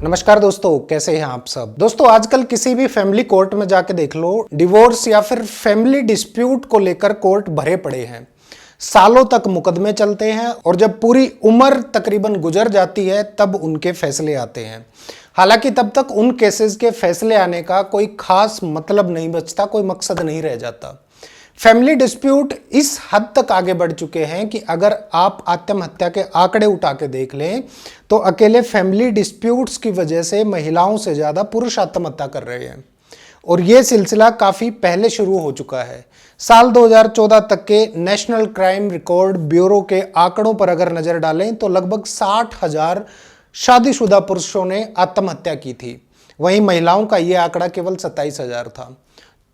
नमस्कार दोस्तों, कैसे हैं आप सब। दोस्तों आजकल किसी भी फैमिली कोर्ट में जाके देख लो, डिवोर्स या फिर फैमिली डिस्प्यूट को लेकर कोर्ट भरे पड़े हैं। सालों तक मुकदमे चलते हैं और जब पूरी उम्र तकरीबन गुजर जाती है तब उनके फैसले आते हैं। हालांकि तब तक उन केसेस के फैसले आने का कोई खास मतलब नहीं बचता, कोई मकसद नहीं रह जाता। फैमिली डिस्प्यूट इस हद तक आगे बढ़ चुके हैं कि अगर आप आत्महत्या के आंकड़े उठा के देख लें तो अकेले फैमिली डिस्प्यूट्स की वजह से महिलाओं से ज़्यादा पुरुष आत्महत्या कर रहे हैं और ये सिलसिला काफ़ी पहले शुरू हो चुका है। साल 2014 तक के नेशनल क्राइम रिकॉर्ड ब्यूरो के आंकड़ों पर अगर नज़र डालें तो लगभग 60,000 शादीशुदा पुरुषों ने आत्महत्या की थी। वहीं महिलाओं का ये आंकड़ा केवल 27,000 था।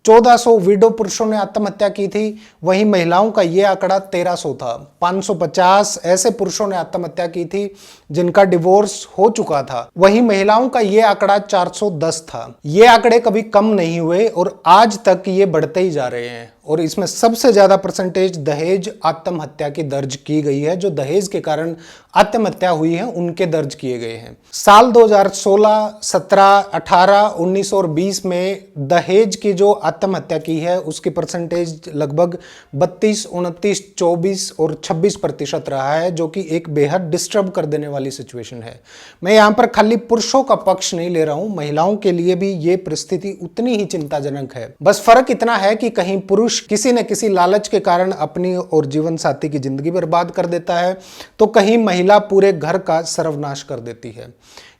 1400 विडो पुरुषों ने आत्महत्या की थी, वहीं महिलाओं का यह आंकड़ा 1300 था। 550 ऐसे पुरुषों ने आत्महत्या की थी जिनका डिवोर्स हो चुका था, वहीं महिलाओं का यह आंकड़ा 410 था। ये आंकड़े कभी कम नहीं हुए और आज तक ये बढ़ते ही जा रहे हैं और इसमें सबसे ज्यादा परसेंटेज दहेज आत्महत्या की दर्ज की गई है। जो दहेज के कारण आत्महत्या हुई है उनके दर्ज किए गए हैं। साल 2016, 17, 18, 19 और 20 में दहेज की जो आत्महत्या की है उसकी परसेंटेज लगभग 32, 29, 24 और 26% रहा है, जो कि एक बेहद डिस्टर्ब कर देने वाली सिचुएशन है। मैं यहाँ पर खाली पुरुषों का पक्ष नहीं ले रहा हूँ, महिलाओं के लिए भी ये परिस्थिति उतनी ही चिंताजनक है। बस फर्क इतना है कि कहीं पुरुष किसी न किसी लालच के कारण अपनी और जीवन साथी की जिंदगी बर्बाद कर देता है तो कहीं महिला पूरे घर का सर्वनाश कर देती है।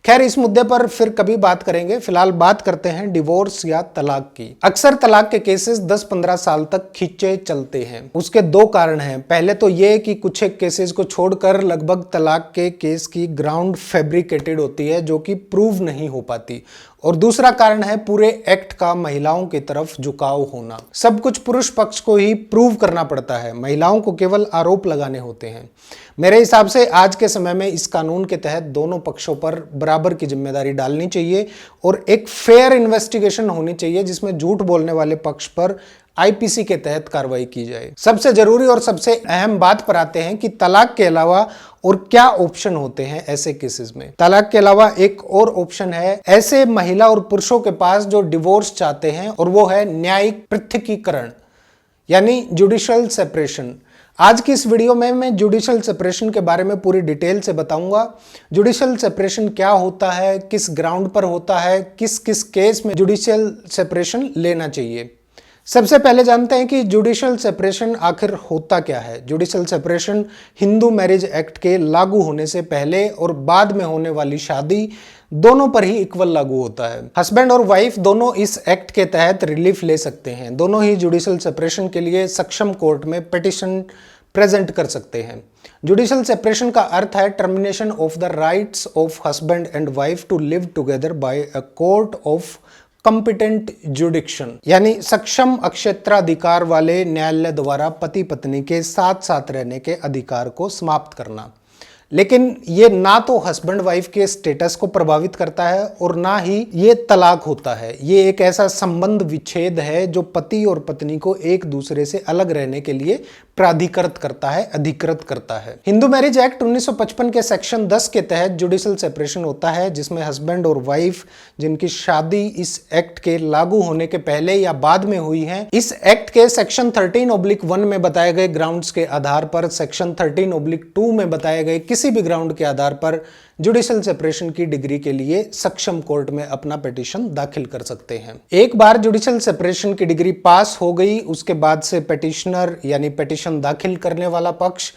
खैर, इस मुद्दे पर फिर कभी बात करेंगे। फिलहाल बात करते हैं डिवोर्स या तलाक की। अक्सर तलाक के केसेस 10-15 साल तक खींचे चलते हैं। उसके दो कारण हैं। पहले तो ये कि कुछ एक केसेस को छोड़कर लगभग तलाक के केस की ग्राउंड फैब्रिकेटेड होती है जो कि प्रूव नहीं हो पाती, और दूसरा कारण है पूरे एक्ट का महिलाओं की तरफ झुकाव होना। सब कुछ पुरुष पक्ष को ही प्रूव करना पड़ता है, महिलाओं को केवल आरोप लगाने होते हैं। मेरे हिसाब से आज के समय में इस कानून के तहत दोनों पक्षों पर बराबर की जिम्मेदारी डालनी चाहिए और एक फेयर इन्वेस्टिगेशन होनी चाहिए जिसमें झूठ बोलने वाले पक्ष पर आईपीसी के तहत कार्रवाई की जाए। सबसे जरूरी और सबसे अहम बात पर आते हैं कि तलाक के अलावा और क्या ऑप्शन होते हैं ऐसे केसेस में। तलाक के अलावा एक और ऑप्शन है ऐसे महिला और पुरुषों के पास जो डिवोर्स चाहते हैं, और वो है न्यायिक पृथकीकरण यानी जुडिशियल सेपरेशन। आज की इस वीडियो में मैं जुडिशियल सेपरेशन के बारे में पूरी डिटेल से बताऊंगा। जुडिशियल सेपरेशन क्या होता है, किस ग्राउंड पर होता है, किस किस केस में जुडिशियल सेपरेशन लेना चाहिए। सबसे पहले जानते हैं कि जुडिशियल सेपरेशन आखिर होता क्या है। Judicial separation Hindu marriage act के लागू होने से पहले और बाद में होने वाली शादी दोनों पर ही इक्वल लागू होता है। हस्बैंड और वाइफ दोनों इस एक्ट के तहत रिलीफ ले सकते हैं। दोनों ही जुडिशियल सेपरेशन के लिए सक्षम कोर्ट में पिटीशन प्रेजेंट कर सकते हैं। जुडिशियल सेपरेशन का अर्थ है termination of the rights of husband and wife to live together by a court of competent jurisdiction, यानी सक्षम अक्षेत्राधिकार वाले न्यायालय द्वारा पति पत्नी के साथ साथ रहने के अधिकार को समाप्त करना। लेकिन ये ना तो हस्बैंड वाइफ के स्टेटस को प्रभावित करता है और ना ही ये तलाक होता है। ये एक ऐसा संबंध विच्छेद है जो पति और पत्नी को एक दूसरे से अलग रहने के लिए प्राधिकृत करता है, अधिकृत करता है। हिंदू मैरिज एक्ट 1955 के सेक्शन 10 के तहत जुडिशियल सेपरेशन होता है, जिसमें हस्बैंड और वाइफ जिनकी शादी इस एक्ट के लागू होने के पहले या बाद में हुई है, इस एक्ट के सेक्शन 13/1 में बताए गए ग्राउंड्स के आधार पर, सेक्शन 13/2 में बताए गए किसी भी ग्राउंड के आधार पर जुडिशियल सेपरेशन की डिग्री के लिए सक्षम कोर्ट में अपना पिटीशन दाखिल कर सकते हैं। एक बार जुडिशियल सेपरेशन की डिग्री पास हो गई, उसके बाद से पिटीशनर यानी पिटीशन दाखिल करने वाला पक्ष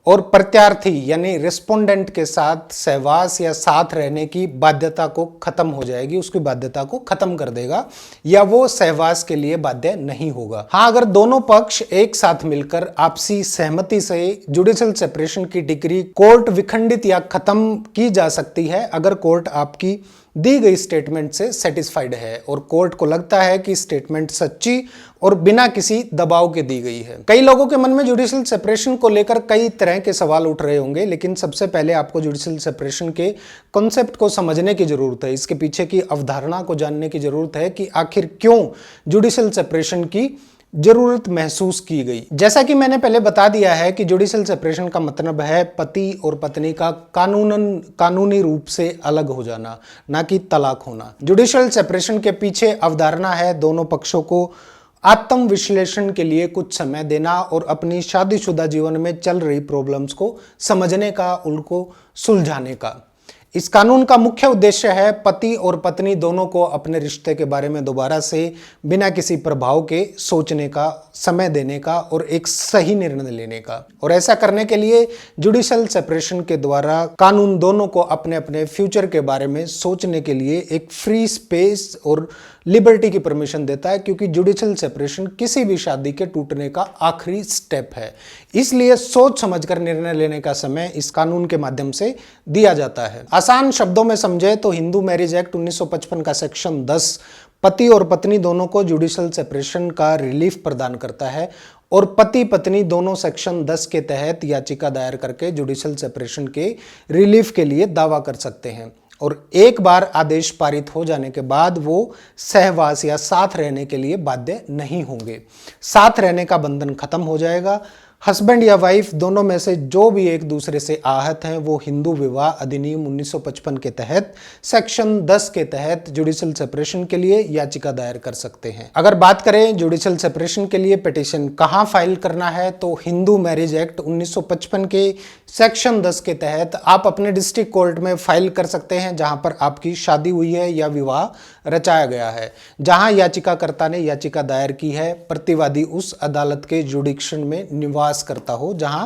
और प्रत्यार्थी यानी रिस्पोंडेंट के साथ सहवास या साथ रहने की बाध्यता को खत्म हो जाएगी, उसकी बाध्यता को खत्म कर देगा, या वो सहवास के लिए बाध्य नहीं होगा। हाँ, अगर दोनों पक्ष एक साथ मिलकर आपसी सहमति से जुडिशियल सेपरेशन की डिग्री कोर्ट विखंडित या खत्म की जा सकती है अगर कोर्ट आपकी दी गई स्टेटमेंट से सेटिस्फाइड है और कोर्ट को लगता है कि स्टेटमेंट सच्ची और बिना किसी दबाव के दी गई है। कई लोगों के मन में जुडिशियल सेपरेशन को लेकर कई तरह के सवाल उठ रहे होंगे, लेकिन सबसे पहले आपको जुडिशियल सेपरेशन के कॉन्सेप्ट को समझने की जरूरत है। इसके पीछे की अवधारणा को जानने की जरूरत है कि आखिर क्यों जुडिशियल सेपरेशन की जरूरत महसूस की गई। जैसा कि मैंने पहले बता दिया है कि जुडिशल सेपरेशन का मतलब है पति और पत्नी का कानूनी रूप से अलग हो जाना, ना कि तलाक होना। जुडिशल सेपरेशन के पीछे अवधारणा है दोनों पक्षों को आत्म विश्लेषण के लिए कुछ समय देना और अपनी शादीशुदा जीवन में चल रही प्रॉब्लम्स को समझने का, उनको सुलझाने का। इस कानून का मुख्य उद्देश्य है पति और पत्नी दोनों को अपने रिश्ते के बारे में दोबारा से बिना किसी प्रभाव के सोचने का, समय देने का और एक सही निर्णय लेने का। और ऐसा करने के लिए जुडिशल सेपरेशन के द्वारा कानून दोनों को अपने अपने फ्यूचर के बारे में सोचने के लिए एक फ्री स्पेस और लिबर्टी की परमिशन देता है, क्योंकि जुडिशल सेपरेशन किसी भी शादी के टूटने का आखिरी स्टेप है। इसलिए सोच समझकर निर्णय लेने का समय इस कानून के माध्यम से दिया जाता है। आसान शब्दों में समझे तो हिंदू मैरिज एक्ट 1955 का सेक्शन 10 पति और पत्नी दोनों को जुडिशल सेपरेशन का रिलीफ प्रदान करता है और पति पत्नी दोनों सेक्शन 10 के तहत याचिका दायर करके जुडिशल सेपरेशन के रिलीफ के लिए दावा कर सकते हैं। और एक बार आदेश पारित हो जाने के बाद वो सहवास या साथ रहने के लिए बाध्य नहीं होंगे। साथ रहने का बंधन खत्म हो जाएगा। हस्बैंड या वाइफ दोनों में से जो भी एक दूसरे से आहत हैं वो हिंदू विवाह अधिनियम 1955 के तहत सेक्शन 10 के तहत जुडिशल सेपरेशन के लिए याचिका दायर कर सकते हैं। अगर बात करें जुडिशल सेपरेशन के लिए पिटीशन कहां फाइल करना है, तो हिंदू मैरिज एक्ट 1955 के सेक्शन 10 के तहत आप अपने डिस्ट्रिक्ट कोर्ट में फाइल कर सकते हैं जहां पर आपकी शादी हुई है या विवाह रचाया गया है। जहां याचिकाकर्ता ने याचिका दायर की है, प्रतिवादी उस अदालत के जुडिक्शन में निवास करता हो जहां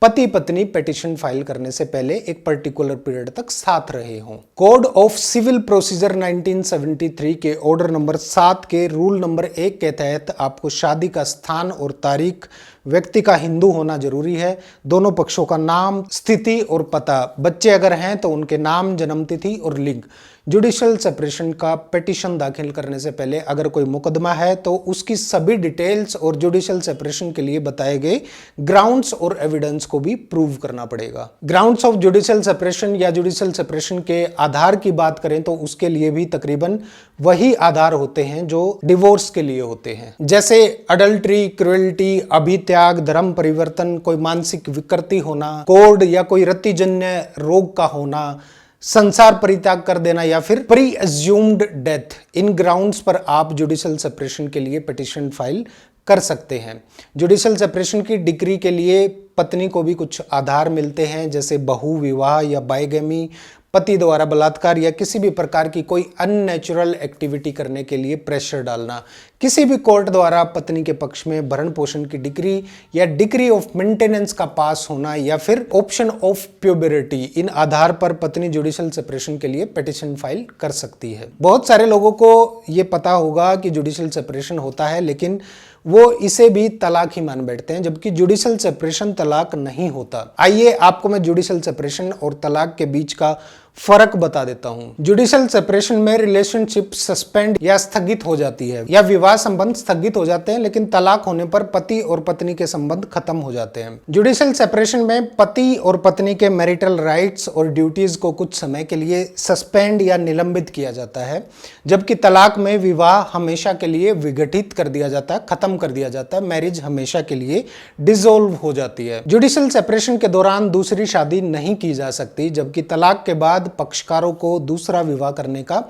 पति पत्नी पिटीशन फाइल करने से पहले एक पर्टिकुलर पीरियड तक साथ रहे हों। कोड ऑफ सिविल प्रोसीजर 1973 के ऑर्डर नंबर 7 के रूल नंबर 1 के तहत आपको शादी का स्थान और तारीख, व्यक्ति का हिंदू होना जरूरी है, दोनों पक्षों का नाम, स्थिति और पता, बच्चे अगर हैं तो उनके नाम, जन्मतिथि और लिंग। जुडिशल सेपरेशन का पिटीशन दाखिल करने से पहले अगर कोई मुकदमा है तो उसकी सभी डिटेल्स और जुडिशल सेपरेशन के लिए बताए गए ग्राउंड्स और एविडेंस को भी प्रूव करना पड़ेगा। ग्राउंड्स ऑफ जुडिशल सेपरेशन या जुडिशल सेपरेशन के आधार की बात करें तो उसके लिए भी तकरीबन वही आधार होते हैं जो डिवोर्स के लिए होते हैं, जैसे अडल्ट्री, क्रुएल्टी, अभित्याग, धर्म परिवर्तन, कोई मानसिक विकृति होना, कोड या कोई रतिजन्य रोग का होना, संसार परित्याग कर देना या फिर प्री अज्यूम्ड डेथ। इन ग्राउंड्स पर आप जुडिशल सेपरेशन के लिए पिटीशन फाइल कर सकते हैं। जुडिशल सेपरेशन की डिक्री के लिए पत्नी को भी कुछ आधार मिलते हैं, जैसे बहु विवाह या बाइगेमी, पति द्वारा बलात्कार या किसी भी प्रकार की कोई अननेचुरल एक्टिविटी करने के लिए प्रेशर डालना, किसी भी कोर्ट द्वारा पत्नी के पक्ष में भरण पोषण की डिक्री या डिक्री ऑफ मेंटेनेंस का पास होना या फिर ऑप्शन ऑफ प्यूबरिटी। इन आधार पर पत्नी जुडिशल सेपरेशन के लिए पिटीशन फाइल कर सकती है। बहुत सारे लोगों को ये पता होगा कि जुडिशल सेपरेशन होता है, लेकिन वो इसे भी तलाक ही मान बैठते हैं, जबकि जुडिशल सेपरेशन तलाक नहीं होता। आइए आपको मैं जुडिशल सेपरेशन और तलाक के बीच का फर्क बता देता हूं। जुडिशल सेपरेशन में रिलेशनशिप सस्पेंड या स्थगित हो जाती है या विवाह संबंध स्थगित हो जाते हैं, लेकिन तलाक होने पर पति और पत्नी के संबंध खत्म हो जाते हैं। जुडिशल सेपरेशन में पति और पत्नी के मैरिटल राइट्स और ड्यूटीज को कुछ समय के लिए सस्पेंड या निलंबित किया जाता है, जबकि तलाक में विवाह हमेशा के लिए विघटित कर दिया जाता है, खत्म कर दिया जाता है, मैरिज हमेशा के लिए डिसॉल्व हो जाती है। जुडिशल सेपरेशन के दौरान दूसरी शादी नहीं की जा सकती, जबकि तलाक के बाद पक्षकारों को दूसरा विवाह करने का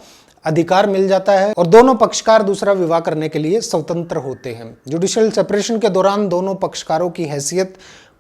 अधिकार मिल जाता है और दोनों पक्षकार दूसरा विवाह करने के लिए स्वतंत्र होते हैं। जुडिशल सेपरेशन के दौरान दोनों पक्षकारों की हैसियत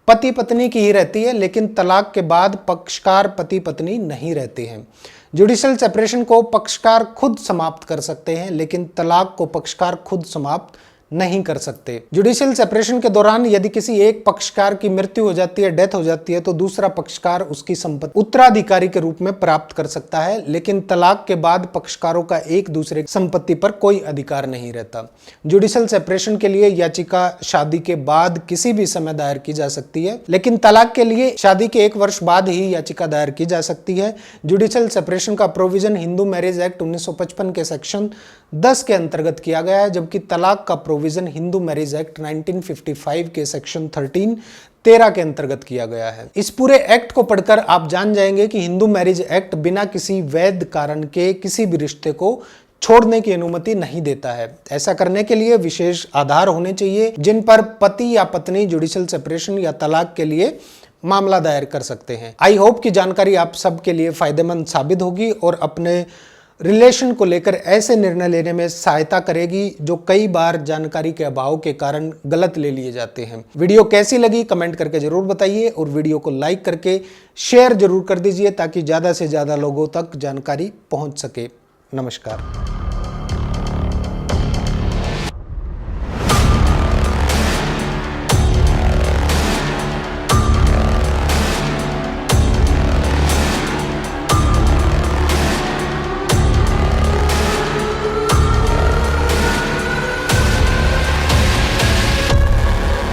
पति पत्नी की ही रहती है, लेकिन तलाक के बाद पक्षकार पति पत्नी नहीं रहते हैं। जुडिशल सेपरेशन को पक्षकार खुद समाप्त कर सकते हैं, लेकिन तलाक को पक्षकार खुद समाप्त नहीं कर सकते। जुडिशल सेपरेशन के दौरान यदि किसी एक पक्षकार की मृत्यु हो जाती है, डेथ हो जाती है, तो दूसरा पक्षकार उसकी संपत्ति उत्तराधिकारी के रूप में प्राप्त कर सकता है, लेकिन तलाक के बाद पक्षकारों का एक दूसरे की संपत्ति पर कोई अधिकार नहीं रहता। जुडिशल सेपरेशन के लिए याचिका शादी के बाद किसी भी समय दायर की जा सकती है, लेकिन तलाक के लिए शादी के 1 वर्ष बाद ही याचिका दायर की जा सकती है। जुडिशल सेपरेशन का प्रोविजन हिंदू मैरिज एक्ट 1955 के सेक्शन 10 के अंतर्गत किया गया है, जबकि तलाक का प्रोविजन हिंदू मैरिज एक्ट 1955 के सेक्शन 13 के अंतर्गत किया गया है। इस पूरे एक्ट को पढ़कर आप जान जाएंगे कि हिंदू मैरिज एक्ट बिना किसी वैध कारण के किसी भी रिश्ते को छोड़ने की अनुमति नहीं देता है। ऐसा करने के लिए विशेष आधार होने चाहिए जिन पर पति या पत्नी जुडिशियल सेपरेशन या तलाक के लिए मामला दायर कर सकते हैं। आई होप कि जानकारी आप सबके लिए फायदेमंद साबित होगी और अपने रिलेशन को लेकर ऐसे निर्णय लेने में सहायता करेगी जो कई बार जानकारी के अभाव के कारण गलत ले लिए जाते हैं। वीडियो कैसी लगी कमेंट करके जरूर बताइए और वीडियो को लाइक करके शेयर जरूर कर दीजिए ताकि ज़्यादा से ज़्यादा लोगों तक जानकारी पहुंच सके। नमस्कार।